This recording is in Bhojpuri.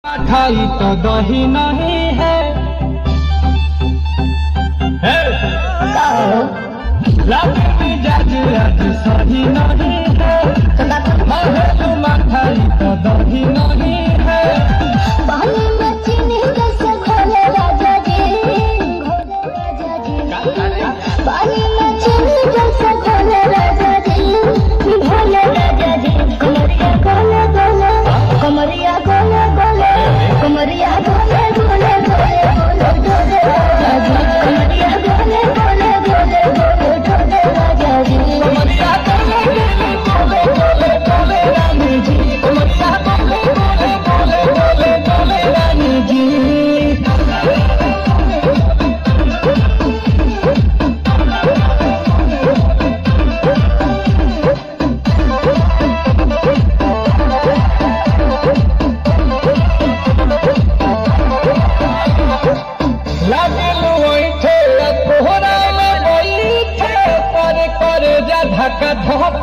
मिठाई तो दही नहीं है, मिजाज आज सही नहीं है, मिठाई तो दही नहीं है। पानी में चीनी कैसे घोले राजा जी, पानी में चीनी कैसे घोले राजा जी, घोले राजा जी। कमरिया गोले गोले, कमरिया गोले गोले, कमरिया गोले गोले गोले गोले गोले राजा जी। कमरिया गोले गोले गोले गोले गोले राजा जी। कमरिया गोले गोले गोले गोले रानी जी, कमरिया गोले गोले गोले गोले गोले रानी जी। धक्का धोप